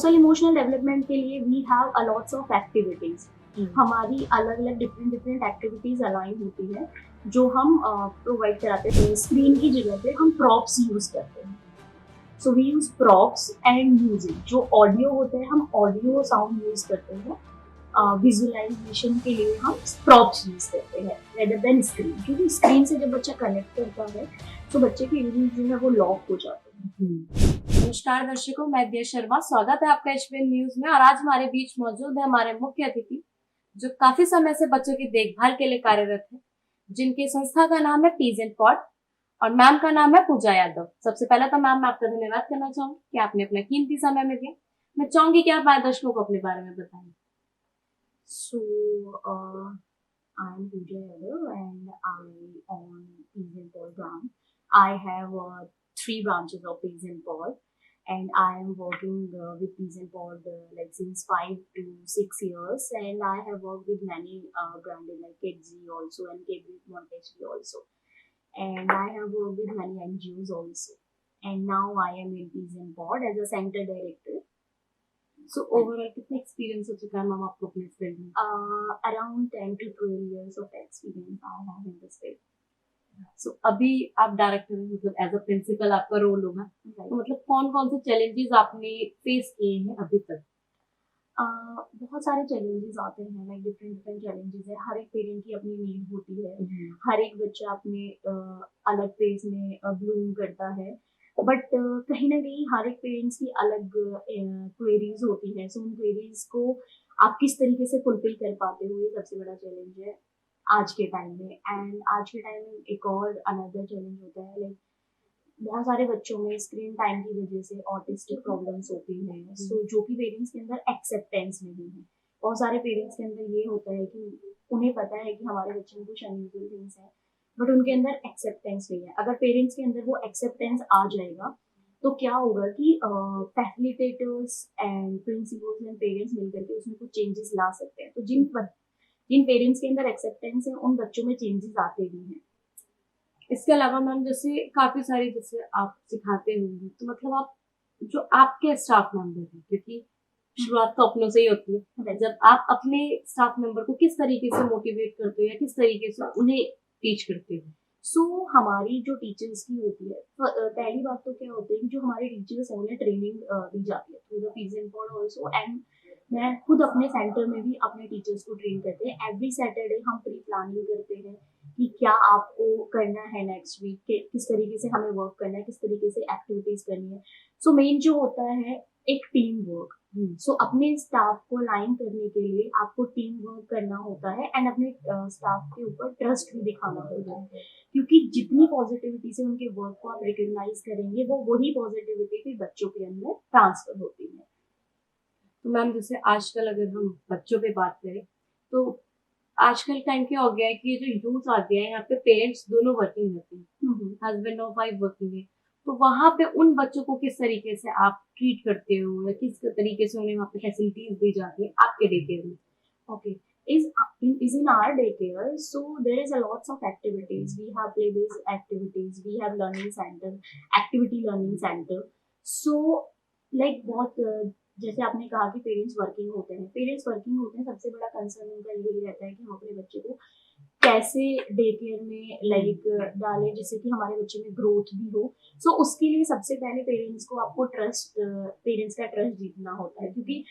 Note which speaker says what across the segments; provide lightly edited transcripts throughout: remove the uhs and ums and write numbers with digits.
Speaker 1: Social emotional development के लिए we have a lots of activities.
Speaker 2: Hmm.
Speaker 1: हमारी अलग अलग डिफरेंट डिफरेंट एक्टिविटीज अलाइन होती है जो हम प्रोवाइड कराते हैं। स्क्रीन की जगह पे हम प्रॉप्स यूज करते हैं। So we use props and music. जो ऑडियो होते हैं हम ऑडियो साउंड यूज करते हैं। विजुअलाइजेशन के लिए हम प्रॉप्स यूज करते हैं रेदर देन स्क्रीन, क्योंकि स्क्रीन से जब बच्चा कनेक्ट करता है तो बच्चे के इमेज जो है वो लॉक हो जाते हैं।
Speaker 2: नमस्कार दर्शकों, मैं दिया शर्मा, स्वागत है आपका एचबीएन न्यूज में। और आज हमारे बीच मौजूद है हमारे मुख्य अतिथि जो काफी समय से बच्चों की देखभाल के लिए कार्यरत है, जिनकी संस्था का नाम है पीज एंड पॉट और मैम का नाम है पूजा यादव। सबसे पहले तो मैम मैं आपका धन्यवाद करना चाहूंगी कि आपने अपना कीमती समय में दिया। मैं चाहूंगी कि आप हमारे दर्शकों को अपने बारे में बताएं।
Speaker 1: So, I'm Pooja Yadav and I own Peas and Paul brand. I have three branches of Peas and Paul, and I am working with Peas and Paul like since 5 to 6 years, and I have worked with many brands like Kidsy also and Cambridge Montessori also, and I have worked with many NGOs also, and now I am in Peas and Pod as a center director.
Speaker 2: So overall कितना experience हो चुका है ma'am आपको अपने field में?
Speaker 1: Around 10 to 12 years of experience I have in this field.
Speaker 2: सो अभी आप director हैं, मतलब एज अ प्रिंसिपल आपका रोल होगा, तो मतलब कौन कौन से चैलेंजेस आपने फेस किए हैं अभी तक?
Speaker 1: बहुत सारे चैलेंजेस आते हैं, लाइक डिफरेंट डिफरेंट चैलेंजेस है। हर एक पेरेंट की अपनी नीड होती है। हर एक बच्चा अपने अलग फेज में ब्लूम करता है, बट कहीं ना कहीं हर एक पेरेंट्स की अलग क्वेरीज होती है। सो उन क्वेरीज को आप किस तरीके से फुलफिल कर पाते हो, ये सबसे बड़ा चैलेंज है आज के टाइम में। एंड आज के टाइम में एक और अनदर चैलेंज होता है, लाइक बहुत सारे बच्चों में स्क्रीन टाइम की वजह से ऑटिस्टिक प्रॉब्लम्स होती हैं। सो जो कि पेरेंट्स के अंदर एक्सेप्टेंस नहीं है। बहुत सारे पेरेंट्स के अंदर ये होता है कि उन्हें पता है कि हमारे बच्चे में कुछ अनयूजुअल थिंग्स है, बट उनके अंदर एक्सेप्टेंस नहीं है। अगर पेरेंट्स के अंदर वो एक्सेप्टेंस आ जाएगा तो क्या होगा कि facilitators and principles and parents मिलकर के उसमें कुछ चेंजेस ला सकते हैं। तो जिन पेरेंट्स के अंदर एक्सेप्टेंस है उन बच्चों में चेंजेस आते भी हैं।
Speaker 2: इसके अलावा मैम जैसे काफी सारी जैसे आप सिखाते होंगे, तो मतलब आप जो आपके स्टाफ मेंबर हैं, क्योंकि शुरुआत तो अपनों से ही होती है, जब आप अपने स्टाफ मेंबर को किस तरीके से मोटिवेट करते हो या किस तरीके से उन्हें टीच करते हो?
Speaker 1: हमारी जो टीचर्स की होती है, पहली बात तो क्या होती है कि जो हमारे टीचर्स हैं उन्हें ट्रेनिंग दी जाती है through the peas and pod also. And मैं खुद अपने सेंटर में भी अपने टीचर्स को ट्रेन करते हैं। एवरी सैटरडे हम प्री प्लानिंग करते हैं कि क्या आपको करना है नेक्स्ट वीक, किस तरीके से हमें वर्क करना है, किस तरीके से एक्टिविटीज करनी है। सो मेन जो होता है एक टीम वर्क। सो अपने स्टाफ को लाइन करने के लिए आपको टीम वर्क करना होता है एंड अपने स्टाफ के ऊपर ट्रस्ट भी दिखाना होता है, क्योंकि जितनी पॉजिटिविटी से उनके वर्क को आप रिकग्नाइज करेंगे वो वही पॉजिटिविटी फिर बच्चों के अंदर ट्रांसफर होती है।
Speaker 2: तो मैम जैसे आजकल अगर हम बच्चों पे बात करें, तो आजकल टाइम क्या हो गया है कि ये जो यूथ आ गया है, यहाँ पे पेरेंट्स दोनों वर्किंग होते हैं, हस्बैंड और वाइफ वर्किंग है, तो वहां पे उन बच्चों को किस तरीके से आप ट्रीट करते हो या किस तरीके से उन्हें वहाँ पे फैसिलिटीज दी जाती है आपके डे केयर में?
Speaker 1: Okay. Is in our daycare, so there is a lots of activities. We have play-based activities. We have learning center, activity learning center. So like बहुत जैसे आपने कहा कि पेरेंट्स वर्किंग होते हैं, सबसे बड़ा कंसर्न उनका यही रहता है कि हम अपने बच्चे को कैसे डे केयर में लाइक डालें जिससे कि हमारे बच्चे में ग्रोथ भी हो। सो उसके लिए सबसे पहले पेरेंट्स को आपको पेरेंट्स का ट्रस्ट जीतना होता है, क्योंकि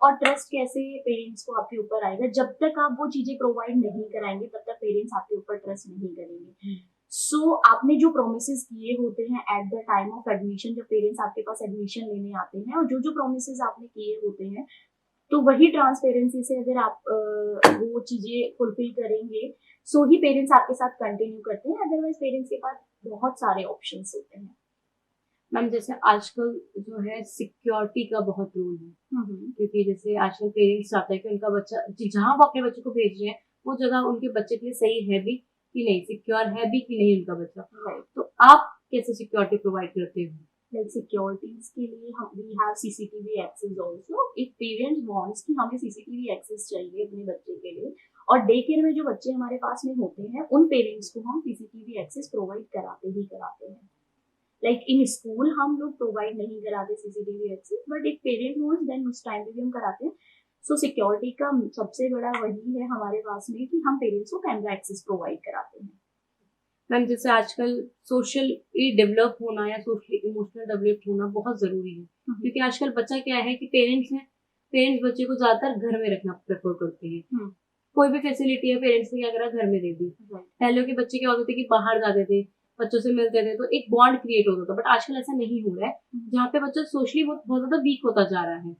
Speaker 1: और ट्रस्ट कैसे पेरेंट्स को आपके ऊपर आएगा, जब तक आप वो चीजें प्रोवाइड नहीं कराएंगे तब तक पेरेंट्स आपके ऊपर ट्रस्ट नहीं करेंगे। सो आपने जो प्रोमिस किए होते हैं at the time of admission, जब पेरेंट्स आपके पास एडमिशन लेने आते हैं, और जो जो प्रोमिस आपने किए होते हैं, तो वही ट्रांसपेरेंसी से अगर आप वो चीजें फुलफिल करेंगे सो ही पेरेंट्स आपके साथ कंटिन्यू करते हैं। अदरवाइज पेरेंट्स के पास बहुत सारे ऑप्शंस होते हैं।
Speaker 2: मैम जैसे आजकल जो है सिक्योरिटी का बहुत रोल है, क्योंकि जैसे आजकल पेरेंट्स चाहते हैं कि उनका बच्चा जहाँ वो अपने बच्चे को भेज रहे हैं वो जगह उनके बच्चे के लिए सही है भी कि नहीं, सिक्योर है भी कि नहीं उनका बच्चा। तो आप कैसे सिक्योरिटी प्रोवाइड करते हो?
Speaker 1: लाइक सिक्योरिटीज के लिए हम we have CCTV access also. If parents wants कि हमें सीसीटीवी एक्सेस चाहिए अपने बच्चे के लिए, और डे केयर में जो बच्चे हमारे पास में होते हैं उन पेरेंट्स को हम सीसीटीवी एक्सेस प्रोवाइड कराते ही कराते हैं। लाइक इन स्कूल हम लोग प्रोवाइड नहीं कराते सीसीटीवी एक्सेस, बट एक पेरेंट नोज देन उस टाइम पे भी हम कराते हैं। सो सिक्योरिटी का सबसे बड़ा वही है हमारे पास में कि हम पेरेंट्स को कैमरा एक्सेस प्रोवाइड कराते हैं।
Speaker 2: मैम जैसे आजकल सोशली डेवलप होना या सोशली इमोशनल डेवलप होना बहुत जरूरी है, क्योंकि आजकल बच्चा क्या है कि पेरेंट्स हैं, पेरेंट्स बच्चे को ज्यादातर घर में रखना प्रेफर करते हैं। कोई भी फैसिलिटी है पेरेंट्स ने क्या करा, घर में दे दी। पहले के बच्चे क्या होते थे कि बाहर जाते थे, बच्चों से मिलते थे, तो एक बॉन्ड क्रिएट होता था, बट आजकल ऐसा नहीं हो रहा है, जहाँ पे बच्चा सोशली बहुत ज्यादा वीक होता जा रहा है।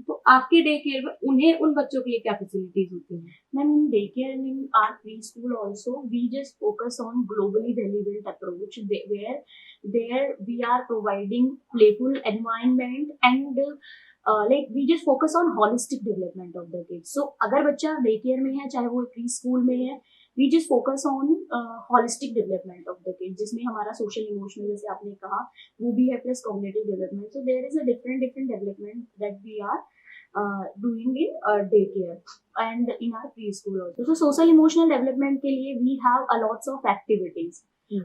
Speaker 2: तो आपके डे केयर में उन्हें उन बच्चों के लिए क्या फैसिलिटीज होती है?
Speaker 1: Ma'am, in daycare and in our preschool also, we just focus on globally deliberate approach where we are providing playful environment and like we just focus on holistic development of the kids. So अगर बच्चा daycare में है, चाहे वो preschool में है, we just focus on holistic development of the kids, जिसमें हमारा social emotional जैसे आपने कहा वो भी है, plus cognitive development. So there is a different development that we are doing in daycare and in our preschool also. So social emotional development के लिए we have a lots of activities.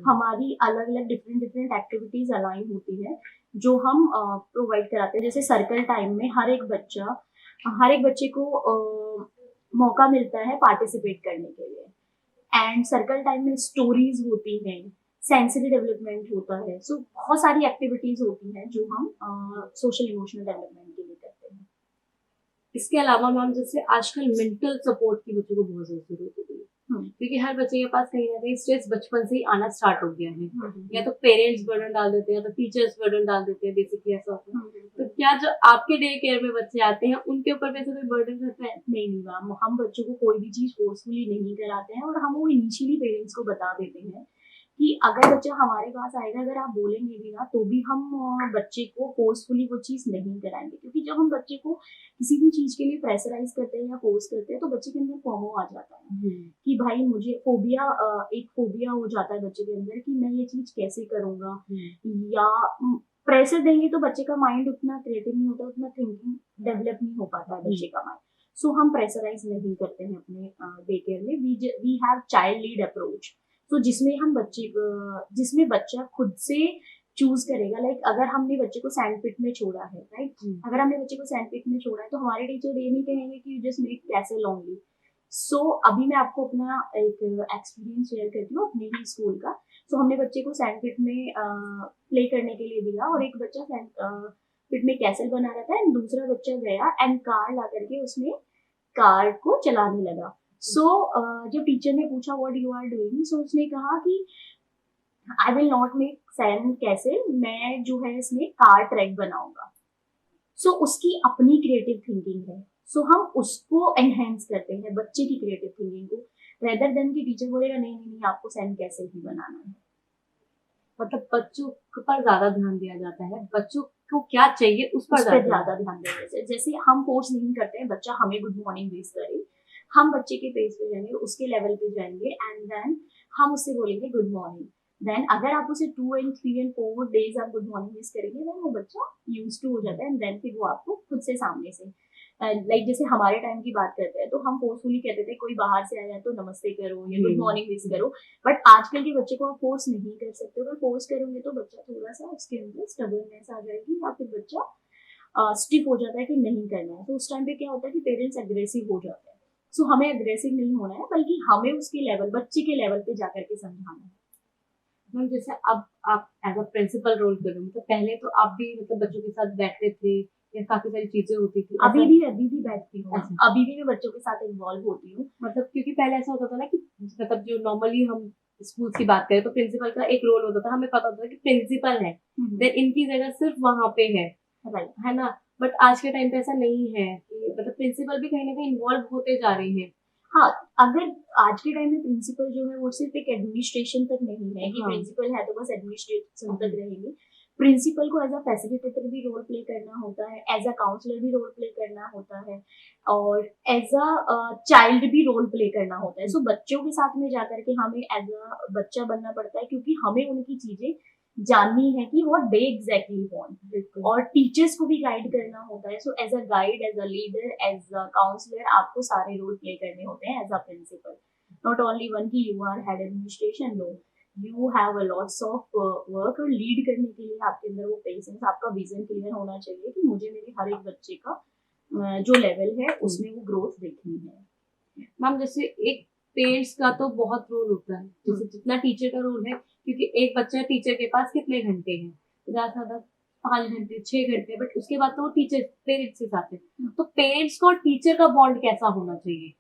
Speaker 1: हमारी अलग अलग डिफरेंट एक्टिविटीज अलाइन होती है जो हम provide कराते हैं। जैसे सर्कल टाइम में हर एक बच्चे को मौका मिलता है पार्टिसिपेट करने के लिए, एंड सर्कल टाइम में स्टोरीज होती हैं, सेंसरी डेवलपमेंट होता है। सो बहुत सारी एक्टिविटीज होती हैं जो हम सोशल इमोशनल डेवलपमेंट के लिए करते हैं।
Speaker 2: इसके अलावा मैम जैसे आजकल मेंटल सपोर्ट की बच्चों को बहुत ज्यादा जरूरत होती है, क्योंकि हर बच्चे के पास कहीं ना कहीं स्ट्रेस बचपन से ही आना स्टार्ट हो गया है। या तो पेरेंट्स बर्डन डाल देते हैं या तो टीचर्स बर्डन डाल देते हैं, बेसिकली ऐसा होता है। तो क्या जो आपके डे केयर में बच्चे आते हैं उनके ऊपर वैसे कोई बर्डन रहता है?
Speaker 1: नहीं मैम, हम बच्चों को कोई भी चीज फोर्सफुली नहीं कराते हैं, और हम वो इनिशियली पेरेंट्स को बता देते हैं कि अगर बच्चा हमारे पास आएगा, अगर आप बोलेंगे भी ना, तो भी हम बच्चे को फोर्सफुली वो चीज नहीं कराएंगे। क्योंकि जब हम बच्चे को किसी भी चीज के लिए प्रेशराइज करते हैं या फोर्स करते हैं तो बच्चे के अंदर फोमो आ जाता है कि भाई मुझे एक फोबिया हो जाता है बच्चे के अंदर कि मैं ये चीज कैसे करूंगा। या प्रेशर देंगे तो बच्चे का माइंड उतना क्रिएटिव नहीं होता, उतना थिंकिंग डेवलप नहीं हो पाता है बच्चे का माइंड। सो हम प्रेशराइज नहीं करते हैं अपने डे केयर में। We have child lead approach, तो जिसमें बच्चा खुद से चूज करेगा। लाइक अगर हमने बच्चे को सैंडपिट में छोड़ा है, राइट, अगर हमने बच्चे को सैंडपिट में छोड़ा है तो हमारे टीचर ये नहीं कहेंगे कि you just make castle only. So अभी मैं आपको अपना एक एक्सपीरियंस शेयर करती हूँ अपने ही स्कूल का। सो हमने बच्चे को सैंडपिट में प्ले करने के लिए दिया, और एक बच्चा सैंडपिट में कैसल बना रहा था, एंड दूसरा बच्चा गया एंड कार ला करके उसमें कार को चलाने लगा। सो जब टीचर ने पूछा व्हाट यू आर डूइंग, सो उसने कहा कि I will not make sand castle, मैं जो है इसमें कार ट्रैक बनाऊंगा। सो उसकी अपनी क्रिएटिव थिंकिंग है, सो हम उसको एनहेंस करते हैं बच्चे की क्रिएटिव थिंकिंग को, रेदर देन कि टीचर बोलेगा नहीं नहीं नहीं आपको सैंड कैसल ही बनाना है।
Speaker 2: मतलब बच्चों पर ज्यादा ध्यान दिया जाता है, बच्चों को क्या चाहिए उस पर
Speaker 1: ज्यादा ध्यान दिया जाता है। जैसे हम फोर्स नहीं करते हैं बच्चा हमें गुड मॉर्निंग विश करे, हम बच्चे के पेज पे जाएंगे, उसके लेवल पे जाएंगे, एंड देन हम उससे बोलेंगे गुड मॉर्निंग। देन अगर आप उसे 2 and 3 and 4 डेज आप गुड मॉर्निंग विश करेंगे, देन वो बच्चा यूज टू हो जाता है, एंड देन फिर वो आपको खुद से सामने से लाइक जैसे हमारे टाइम की बात करते हैं तो हम फोर्सफुली कहते थे कोई बाहर से आया तो नमस्ते करो या गुड मॉर्निंग विश करो, बट आजकल के बच्चे को आप फोर्स नहीं कर सकते। अगर फोर्स करोगे तो बच्चा थोड़ा सा उसके अंदर स्टबर्ननेस आ जाएगी, या फिर बच्चा स्टिफ हो जाता है कि नहीं करना है। तो उस टाइम पे क्या होता है कि पेरेंट्स अग्रेसिव हो जाते हैं। सो हमें अग्रेसिव नहीं होना है, बल्कि हमें उसके लेवल, बच्चे के लेवल पे जाकर के समझाना है।
Speaker 2: मैम जैसे अब आप एज अ प्रिंसिपल रोल कर रहे हो, मतलब पहले तो आप भी मतलब बच्चों के साथ बैठते थे या काफी सारी चीजें होती थी?
Speaker 1: अभी भी बैठती हूँ, अभी भी मैं बच्चों के साथ इन्वॉल्व होती हूँ।
Speaker 2: मतलब क्योंकि पहले ऐसा होता था ना कि मतलब जो नॉर्मली हम स्कूल की बात करें तो प्रिंसिपल का एक रोल होता था, हमें पता होता था कि प्रिंसिपल है, देन इनकी जगह सिर्फ वहां पे है, राइट, है ना। बट आज के टाइम पे ऐसा नहीं है कि मतलब प्रिंसिपल भी कहीं ना कहीं इन्वॉल्व होते जा रहे हैं।
Speaker 1: हाँ, अगर आज के टाइम में प्रिंसिपल जो है वो सिर्फ एक एडमिनिस्ट्रेशन तक नहीं है कि प्रिंसिपल है तो बस एडमिनिस्ट्रेशन तक रहेंगे। प्रिंसिपल को एज अ फैसिलिटेटर भी रोल प्ले करना होता है, एज अ काउंसलर भी रोल प्ले करना होता है, और एज अ चाइल्ड भी रोल प्ले करना होता है। सो बच्चों के साथ में जाकर के हमें एज अ बच्चा बनना पड़ता है, क्योंकि हमें उनकी चीजें जाननी है कि व्हाट दे एग्जैक्टली वांट, और टीचर्स को भी गाइड करना होता है। So as a guide, as a leader, as a counsellor आपको सारे रोल प्ले करने होते हैं as a principal. Not only one की you are head administration, no, you have a lots of work, और लीड करने के लिए आपके अंदर वो पेशेंस, आपका विजन क्लियर होना चाहिए कि मुझे मेरे हर एक बच्चे का जो लेवल है उसमें वो ग्रोथ देखनी है।
Speaker 2: मैम जैसे एक पेरेंट्स का तो बहुत रोल होता है, जैसे जितना टीचर का रोल है, क्योंकि एक बच्चा टीचर के पास कितने घंटे हैं, ज्यादा से ज्यादा 5 घंटे 6 घंटे, बट उसके बाद तो वो टीचर पेरेंट्स के साथ है। तो पेरेंट्स का और टीचर का बॉन्ड कैसा होना चाहिए?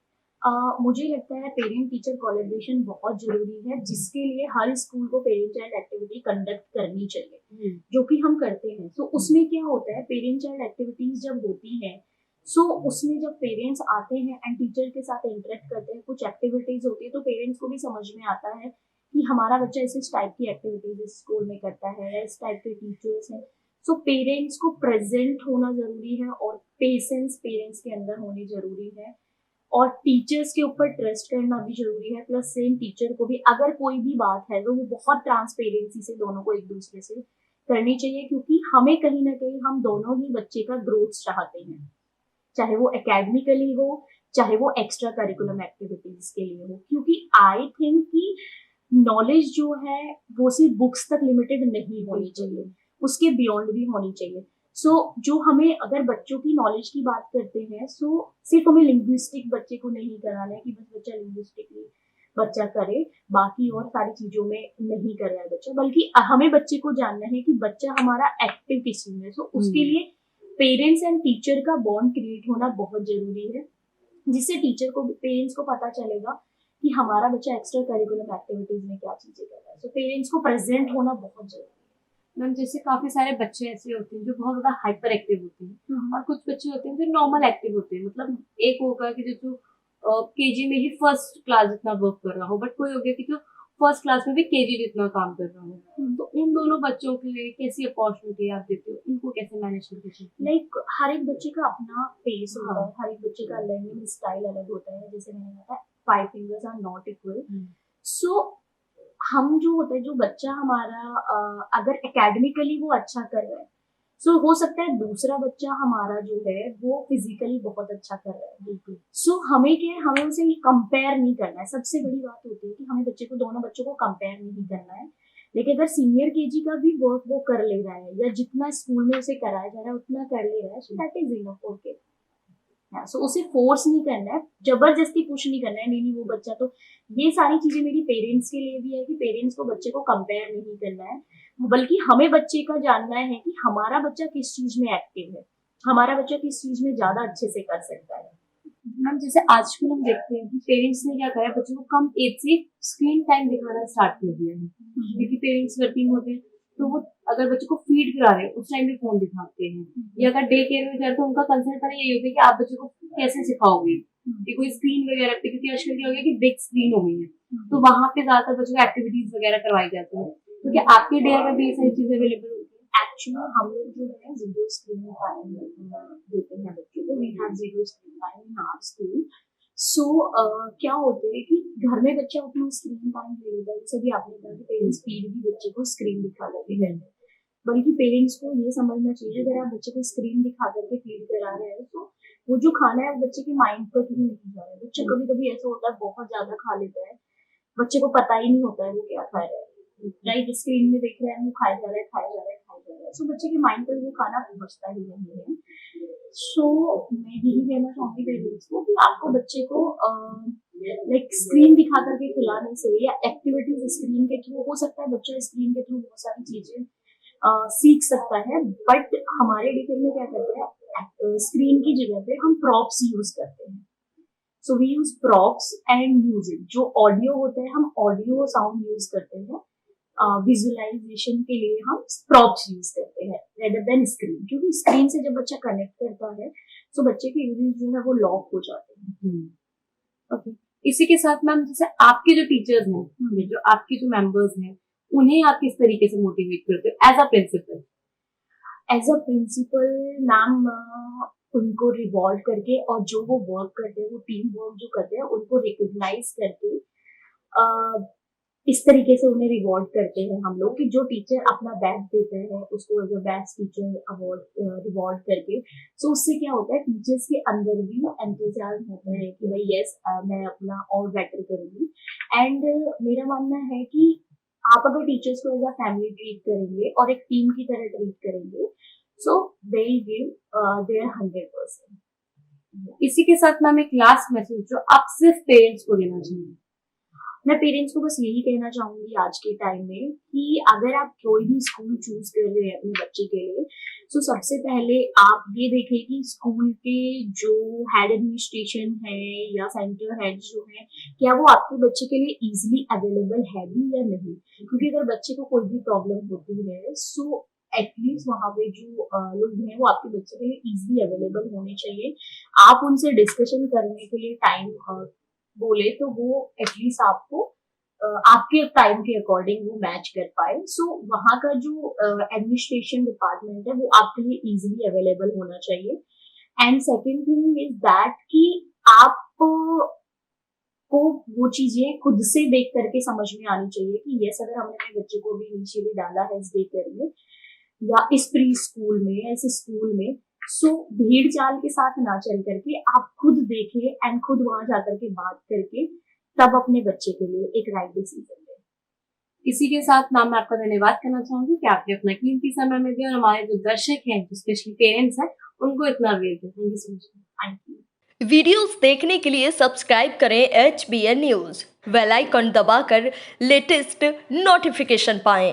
Speaker 1: मुझे लगता है पेरेंट टीचर कोलैबोरेशन बहुत जरूरी है, जिसके लिए हर स्कूल को पेरेंट चाइल्ड एक्टिविटी कंडक्ट करनी चाहिए, जो कि हम करते हैं। तो उसमें क्या होता है, पेरेंट चाइल्ड एक्टिविटीज जब होती है, सो उसमें जब पेरेंट्स आते हैं एंड टीचर के साथ इंटरेक्ट करते हैं, कुछ एक्टिविटीज होती है, तो पेरेंट्स को भी समझ में आता है कि हमारा बच्चा इस टाइप की एक्टिविटीज इस स्कूल में करता है, इस टाइप के टीचर्स हैं। सो पेरेंट्स को प्रेजेंट होना जरूरी है, और पेशेंस पेरेंट्स के अंदर होनी जरूरी है, और टीचर्स के ऊपर ट्रस्ट करना भी जरूरी है। प्लस सेम टीचर को भी अगर कोई भी बात है तो वो बहुत ट्रांसपेरेंसी से दोनों को एक दूसरे से करनी चाहिए, क्योंकि हमें कहीं ना कहीं हम दोनों ही बच्चे का ग्रोथ चाहते हैं, चाहे वो एकेडमिकली हो, चाहे वो एक्स्ट्रा करिकुलम एक्टिविटीज के लिए हो। क्योंकि आई थिंक कि नॉलेज जो है वो सिर्फ बुक्स तक लिमिटेड नहीं होनी चाहिए, उसके बियॉन्ड भी होनी चाहिए। जो हमें अगर बच्चों की नॉलेज की बात करते हैं, सिर्फ हमें लिंग्विस्टिक बच्चे को नहीं कराना है कि बस बच्चा लिंग्विस्टिकली बच्चा करे, बाकी और सारी चीजों में नहीं करे बच्चा, बल्कि हमें बच्चे को जानना है कि बच्चा हमारा एक्टिव किस चीज में। उसके लिए पेरेंट्स एंड टीचर का बॉन्ड क्रिएट होना बहुत जरूरी है, जिससे टीचर को पेरेंट्स को पता चलेगा कि हमारा बच्चा एक्स्ट्रा करिकुलम एक्टिविटीज में क्या चीजें कर रहा है। पेरेंट्स को प्रेजेंट होना बहुत जरूरी है।
Speaker 2: मैम जैसे काफी सारे बच्चे ऐसे होते हैं जो बहुत ज्यादा हाइपर एक्टिव होते हैं, और कुछ बच्चे होते हैं जो नॉर्मल एक्टिव होते हैं, मतलब एक होगा कि जो केजी में ही फर्स्ट क्लास जितना वर्क कर रहा हो, बट कोई हो गया कि जो फर्स्ट क्लास में भी केजी जितना काम कर रहा हो। तो इन दोनों बच्चों के लिए कैसी अपॉर्चुनिटी आप देते हो, इनको कैसे मैनेज करके चलते हो?
Speaker 1: लाइक हर एक बच्चे का अपना पेस होता है, हर एक बच्चे का लर्निंग स्टाइल अलग होता है। जैसे मैंने कहा, 5 fingers आर नॉट इक्वल। सो हम जो होता है, जो बच्चा हमारा अगर एकेडमिकली वो अच्छा कर रहा है, हो सकता है दूसरा बच्चा हमारा जो है वो फिजिकली बहुत अच्छा कर रहा है। बिल्कुल। हमें क्या है, हमें उसे कंपेयर नहीं करना है। सबसे बड़ी बात होती है कि हमें दोनों बच्चों को कंपेयर नहीं करना है। लेकिन अगर सीनियर केजी का भी वर्क वो कर ले रहा है, या जितना स्कूल में उसे कराया जा रहा है उतना कर ले रहा है, so that is enough. Okay, उसे फोर्स नहीं करना है, जबरदस्ती पुश नहीं करना है, नहीं नहीं वो बच्चा तो। ये सारी चीजें मेरी पेरेंट्स के लिए भी है कि पेरेंट्स को बच्चे को कंपेयर नहीं करना है, बल्कि हमें बच्चे का जानना है कि हमारा बच्चा किस चीज में एक्टिव है, हमारा बच्चा किस चीज में ज्यादा अच्छे से कर सकता है।
Speaker 2: मैम जैसे आजकल हम देखते हैं कि पेरेंट्स ने क्या करा है, बच्चों को कम एज से स्क्रीन टाइम दिखाना स्टार्ट कर दिया है, क्योंकि पेरेंट्स वर्किंग होते हैं, तो वो अगर बच्चों को फीड करा रहे हैं उस टाइम भी फोन दिखाते हैं, या अगर डे केयर में जाते हैं तो उनका कंसर्न पहले यही होता है कि आप बच्चों को कैसे सिखाओगे कि कोई स्क्रीन वगैरह पे, क्योंकि आजकल क्या हो गया कि बिग स्क्रीन हो गई है, तो वहां पे ज्यादातर बच्चों को एक्टिविटीज वगैरह करवाई जाती है। तो क्या आपके डे में भी ये सारी चीजें अवेलेबल होती है?
Speaker 1: एक्चुअली हम लोग जो है जीरो स्क्रीन टाइम देते हैं बच्चों को। We have zero screen time in our school. क्या होता है कि घर में बच्चा अपना स्क्रीन टाइम ले लेता है, जैसे भी आपने कहा कि पेरेंट्स फीड भी बच्चे को स्क्रीन दिखा करके करते हैं, बल्कि पेरेंट्स को ये समझना चाहिए अगर आप बच्चे को स्क्रीन दिखा करके फीड करा रहे हैं, तो वो जो खाना है वो बच्चे के माइंड तक ही नहीं जा रहा है। बच्चा कभी कभी ऐसा होता है बहुत ज्यादा खा लेता है, बच्चे को पता ही नहीं होता है वो क्या खा रहा है, राइट। स्क्रीन में देख रहे हैं वो खाया जा रहा है, खाया जा रहा है, खाया जा रहा है, बच्चे के माइंड तक वो खाना पहुंचता ही नहीं है। मैं यही कहना चाहूंगी पेरेंट्स को कि आपको बच्चे को लाइक स्क्रीन दिखा करके खिलाने से, या एक्टिविटीज स्क्रीन के थ्रू, हो सकता है बच्चा स्क्रीन के थ्रू बहुत सारी चीजें सीख सकता है, बट हमारे डिफर में क्या करते हैं, स्क्रीन की जगह पे हम प्रॉप्स यूज करते हैं। So we use props and music. जो ऑडियो होता है हम ऑडियो साउंड यूज करते हैं, विजुअलाइजेशन के लिए हम प्रॉप्स यूज करते हैं रेदर देन स्क्रीन, क्योंकि स्क्रीन से जब बच्चा कनेक्ट करता है तो बच्चे के यूनिट जो है वो लॉक हो जाते हैं।
Speaker 2: ओके, इसी के साथ मैम जैसे आपके जो टीचर्स हैं, जो आपके जो मेंबर्स हैं, उन्हें आप किस तरीके से मोटिवेट करते हो as a principal?
Speaker 1: As a principal ma'am, उनको रिवॉर्ड करके, और जो वो वर्क करते हैं, वो टीम वर्क जो करते हैं उनको रिकॉग्नाइज करके, इस तरीके से उन्हें रिवॉर्ड करते हैं हम लोग कि जो टीचर अपना बेस्ट देते हैं उसको as a best teacher award reward करके। उससे क्या होता है, टीचर्स के अंदर भी एंथुसियाज्म होता है कि भाई यस मैं अपना और बेटर करूंगी। एंड मेरा मानना है कि आप अगर टीचर्स को एज अ फैमिली ट्रीट करेंगे और एक टीम की तरह ट्रीट करेंगे, सो दे गिव देयर 100%।
Speaker 2: इसी के साथ मैम एक लास्ट मैसेज जो आप सिर्फ पेरेंट्स को देना चाहिए।
Speaker 1: मैं पेरेंट्स को बस यही कहना चाहूंगी आज के टाइम में कि अगर आप कोई भी स्कूल चूज कर रहे हैं अपने बच्चे के लिए, तो सबसे पहले आप ये देखें कि स्कूल के जो हेड एडमिनिस्ट्रेशन है या सेंटर हेड जो है, क्या वो आपके बच्चे के लिए इजीली अवेलेबल है भी या नहीं। क्योंकि अगर बच्चे को कोई भी प्रॉब्लम होती है, सो एटलीस्ट वहाँ पे जो लोग हैं वो आपके बच्चे के लिए इजीली अवेलेबल होने चाहिए। आप उनसे डिस्कशन करने के लिए टाइम बोले तो वो एटलीस्ट आपको आपके टाइम के अकॉर्डिंग वो मैच कर पाए। सो वहाँ का जो एडमिनिस्ट्रेशन डिपार्टमेंट है वो आपके लिए इजीली अवेलेबल होना चाहिए। And second thing is that कि आप को वो चीजें खुद से देख करके समझ में आनी चाहिए कि यस, अगर हमने अपने बच्चे को भी इनिशियली डाला है इस डे केयर में या इस प्री स्कूल में, ऐसे स्कूल में, सो भीड़ चाल के साथ ना चल करके आप खुद देखें एंड खुद वहां जाकर के बात करके तब अपने बच्चे के लिए एक राइट डिसीजन लें।
Speaker 2: इसी के साथ मैम मैं आपका धन्यवाद करना चाहूंगी कि आपने अपना कीमती समय में दिया और हमारे जो दर्शक हैं, जो स्पेशली पेरेंट्स हैं, उनको इतना वेट दिया। Thank you so much.
Speaker 1: Thank you.
Speaker 3: Videos देखने के लिए सब्सक्राइब करें HBN न्यूज़, बेल आइकन दबाकर लेटेस्ट नोटिफिकेशन पाएं।